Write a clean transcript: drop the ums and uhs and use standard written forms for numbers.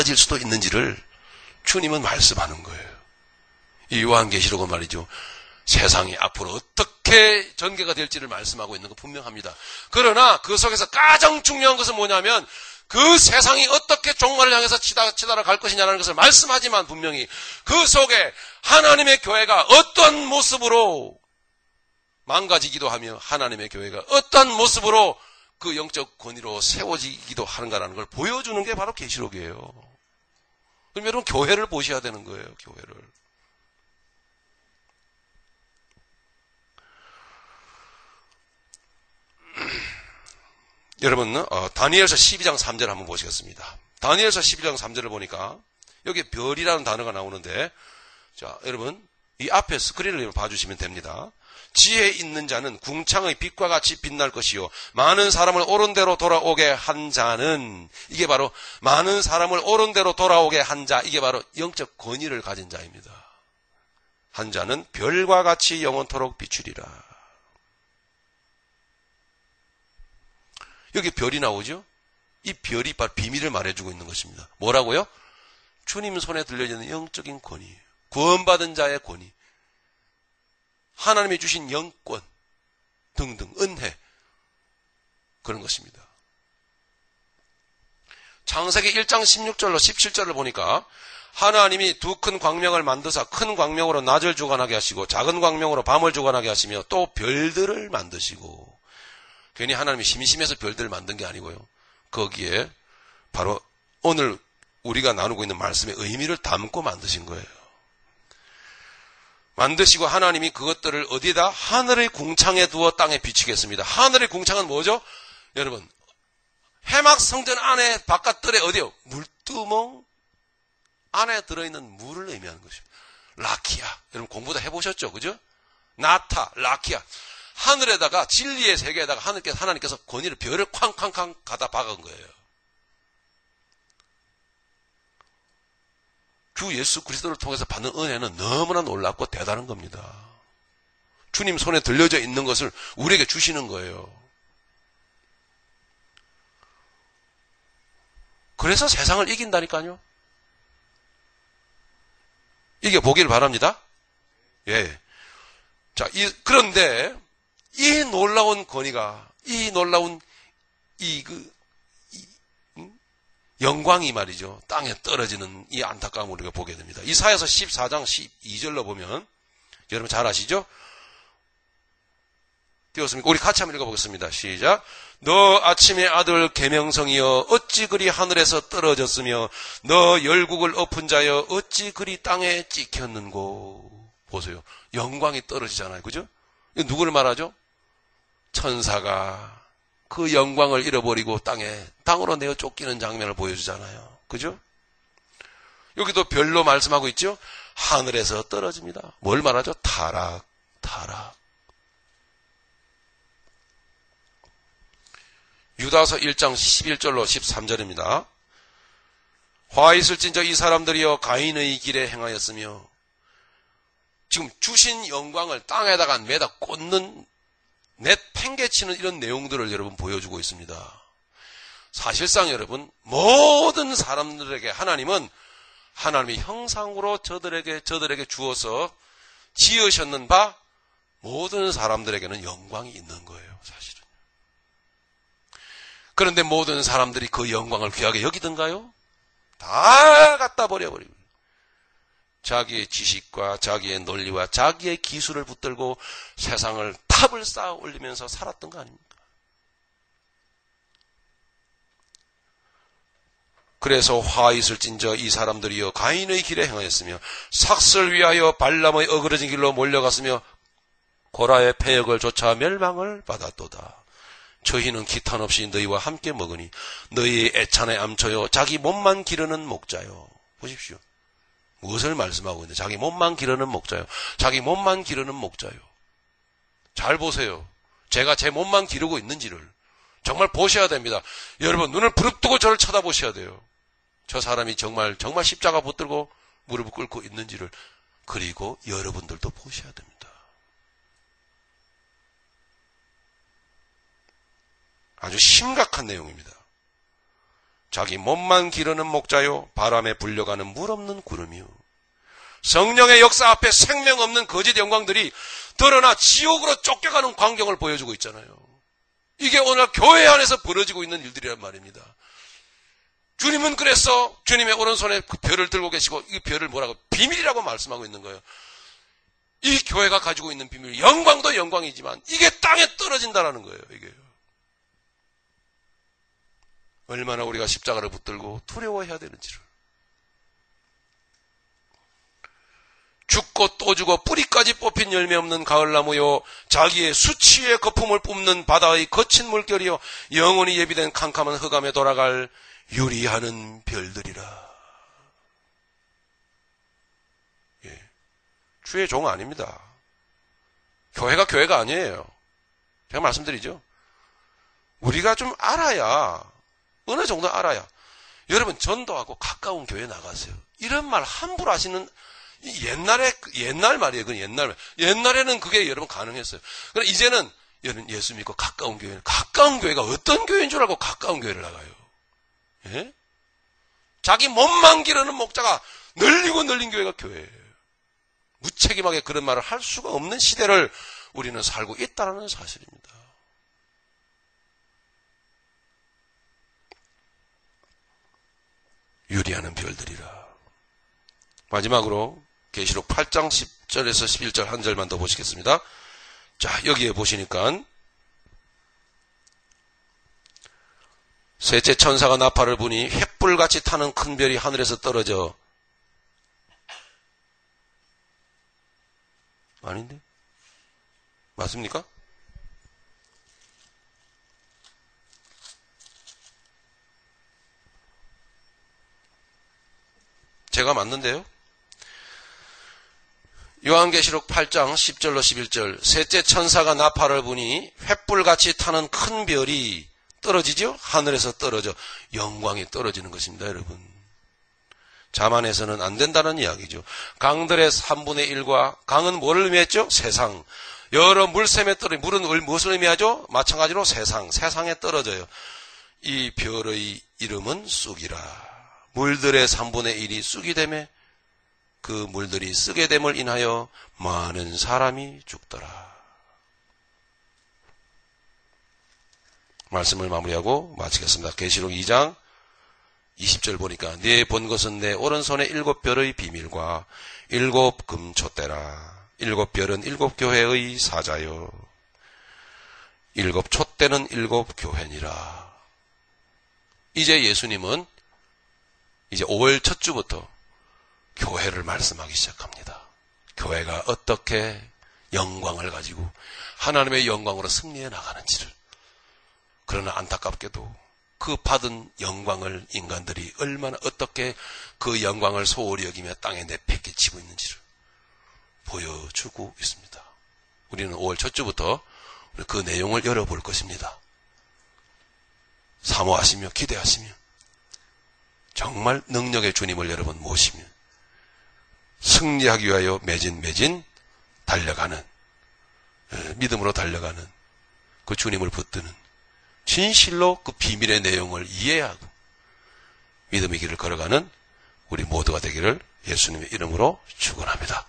떨어질 수도 있는지를 주님은 말씀하는 거예요. 이 요한계시록은 말이죠. 세상이 앞으로 어떻게 전개가 될지를 말씀하고 있는 거 분명합니다. 그러나 그 속에서 가장 중요한 것은 뭐냐면 그 세상이 어떻게 종말을 향해서 치달아 갈 것이냐는 것을 말씀하지만 분명히 그 속에 하나님의 교회가 어떤 모습으로 망가지기도 하며 하나님의 교회가 어떤 모습으로 그 영적 권위로 세워지기도 하는가라는 걸 보여주는 게 바로 계시록이에요. 그럼 여러분 교회를 보셔야 되는 거예요. 교회를. 여러분 다니엘서 12장 3절 한번 보시겠습니다. 다니엘서 12장 3절을 보니까 여기 별이라는 단어가 나오는데 자 여러분 이 앞에 스크린을 봐주시면 됩니다. 지혜 있는 자는 궁창의 빛과 같이 빛날 것이요 많은 사람을 옳은 대로 돌아오게 한 자는 이게 바로 많은 사람을 옳은 대로 돌아오게 한 자 이게 바로 영적 권위를 가진 자입니다. 한 자는 별과 같이 영원토록 비추리라. 여기 별이 나오죠? 이 별이 바로 비밀을 말해주고 있는 것입니다. 뭐라고요? 주님 손에 들려지는 영적인 권위, 구원받은 자의 권위, 하나님이 주신 영권 등등 은혜 그런 것입니다. 창세기 1장 16절로 17절을 보니까 하나님이 두 큰 광명을 만드사 큰 광명으로 낮을 주관하게 하시고 작은 광명으로 밤을 주관하게 하시며 또 별들을 만드시고 괜히 하나님이 심심해서 별들을 만든 게 아니고요. 거기에 바로 오늘 우리가 나누고 있는 말씀의 의미를 담고 만드신 거예요. 만드시고 하나님이 그것들을 어디에다? 하늘의 궁창에 두어 땅에 비치겠습니다. 하늘의 궁창은 뭐죠? 여러분 해막 성전 안에 바깥들에 어디요? 물두멍 안에 들어있는 물을 의미하는 것입니다. 라키아 여러분 공부 다 해보셨죠? 그죠? 나타, 라키아 하늘에다가 진리의 세계에다가 하나님께서 권위를 별을 쾅쾅쾅 가다 박은 거예요. 주 예수 그리스도를 통해서 받는 은혜는 너무나 놀랍고 대단한 겁니다. 주님 손에 들려져 있는 것을 우리에게 주시는 거예요. 그래서 세상을 이긴다니까요. 이겨보기를 바랍니다. 예. 자, 그런데 이 놀라운 권위가, 이 놀라운 영광이 말이죠. 땅에 떨어지는 이 안타까움을 우리가 보게 됩니다. 이사야서 14장 12절로 보면 여러분 잘 아시죠? 띄웠습니까? 우리 같이 한번 읽어보겠습니다. 시작. 너 아침의 아들 계명성이여 어찌 그리 하늘에서 떨어졌으며 너 열국을 엎은 자여 어찌 그리 땅에 찍혔는고. 보세요. 영광이 떨어지잖아요. 그죠? 누구를 말하죠? 천사가 그 영광을 잃어버리고 땅으로 내어 쫓기는 장면을 보여주잖아요. 그죠? 여기도 별로 말씀하고 있죠? 하늘에서 떨어집니다. 뭘 말하죠? 타락. 유다서 1장 11절로 13절입니다. 화 있을진저 이 사람들이여 가인의 길에 행하였으며 지금 주신 영광을 땅에다가 매다 꽂는 팽개치는 이런 내용들을 여러분 보여주고 있습니다. 사실상 여러분 모든 사람들에게 하나님은 하나님의 형상으로 저들에게 주어서 지으셨는 바 모든 사람들에게는 영광이 있는 거예요. 사실은. 그런데 모든 사람들이 그 영광을 귀하게 여기던가요? 다 갖다 버려버리고 자기의 지식과 자기의 논리와 자기의 기술을 붙들고 세상을 탑을 쌓아 올리면서 살았던 거 아닙니까? 그래서 화 있을진저 이 사람들이여 가인의 길에 행하였으며 삭슬 위하여 발람의 어그러진 길로 몰려갔으며 고라의 패역을 쫓아 멸망을 받았도다. 저희는 기탄 없이 너희와 함께 먹으니 너희의 애찬의 암초요 자기 몸만 기르는 목자요. 보십시오. 무엇을 말씀하고 있는데 자기 몸만 기르는 목자요. 자기 몸만 기르는 목자요. 잘 보세요. 제가 제 몸만 기르고 있는지를 정말 보셔야 됩니다. 여러분 눈을 부릅뜨고 저를 쳐다보셔야 돼요. 저 사람이 정말 십자가 붙들고 무릎을 꿇고 있는지를 그리고 여러분들도 보셔야 됩니다. 아주 심각한 내용입니다. 자기 몸만 기르는 목자요 바람에 불려가는 물 없는 구름이요. 성령의 역사 앞에 생명 없는 거짓 영광들이 드러나 지옥으로 쫓겨가는 광경을 보여주고 있잖아요. 이게 오늘 교회 안에서 벌어지고 있는 일들이란 말입니다. 주님은 그래서 주님의 오른손에 그 별을 들고 계시고 이 별을 뭐라고? 비밀이라고 말씀하고 있는 거예요. 이 교회가 가지고 있는 비밀, 영광도 영광이지만 이게 땅에 떨어진다는 거예요. 이게 얼마나 우리가 십자가를 붙들고 두려워해야 되는지를. 죽고 또 죽어 뿌리까지 뽑힌 열매 없는 가을나무요 자기의 수치의 거품을 뿜는 바다의 거친 물결이요 영원히 예비된 캄캄한 흑암에 돌아갈 유리하는 별들이라. 예. 주의 종 아닙니다. 교회가 아니에요. 제가 말씀드리죠. 우리가 좀 알아야, 어느 정도 알아야. 여러분 전도하고 가까운 교회 나가세요. 이런 말 함부로 하시는, 옛날 말이에요. 그건 옛날 말. 옛날에는 그게 여러분 가능했어요. 그러나 이제는 여러분 예수 믿고 가까운 교회가 어떤 교회인 줄 알고 가까운 교회를 나가요. 예? 자기 몸만 기르는 목자가 널리고 널린 교회가 교회예요. 무책임하게 그런 말을 할 수가 없는 시대를 우리는 살고 있다는 사실입니다. 유리하는 별들이라. 마지막으로 계시록 8장 10절에서 11절 한 절만 더 보시겠습니다. 자, 여기에 보시니까 셋째 천사가 나팔을 부니 횃불같이 타는 큰 별이 하늘에서 떨어져. 아닌데? 맞습니까? 제가 맞는데요? 요한계시록 8장 10절로 11절 셋째 천사가 나팔을 부니 횃불같이 타는 큰 별이 떨어지죠? 하늘에서 떨어져 영광이 떨어지는 것입니다, 여러분. 자만해서는 안 된다는 이야기죠. 강들의 3분의 1과 강은 뭐를 의미했죠? 세상. 여러 물샘에 떨어져. 물은 무엇을 의미하죠? 마찬가지로 세상에 떨어져요. 이 별의 이름은 쑥이라. 물들의 3분의 1이 쑥이 되매 그 물들이 쓰게 됨을 인하여 많은 사람이 죽더라. 말씀을 마무리하고 마치겠습니다. 계시록 2장 20절 보니까 네 본 것은 내 오른손에 7별의 비밀과 7 금촛대라. 7별은 7 교회의 사자요 7 촛대는 7 교회니라. 이제 예수님은 이제 5월 첫 주부터 교회를 말씀하기 시작합니다. 교회가 어떻게 영광을 가지고 하나님의 영광으로 승리해 나가는지를. 그러나 안타깝게도 그 받은 영광을 인간들이 얼마나 어떻게 그 영광을 소홀히 여기며 땅에 내팽개치고 있는지를 보여주고 있습니다. 우리는 5월 첫 주부터 그 내용을 열어볼 것입니다. 사모하시며 기대하시며 정말 능력의 주님을 여러분 모시며 승리하기 위하여 매진 달려가는, 믿음으로 달려가는 그 주님을 붙드는 진실로 그 비밀의 내용을 이해하고 믿음의 길을 걸어가는 우리 모두가 되기를 예수님의 이름으로 축원합니다.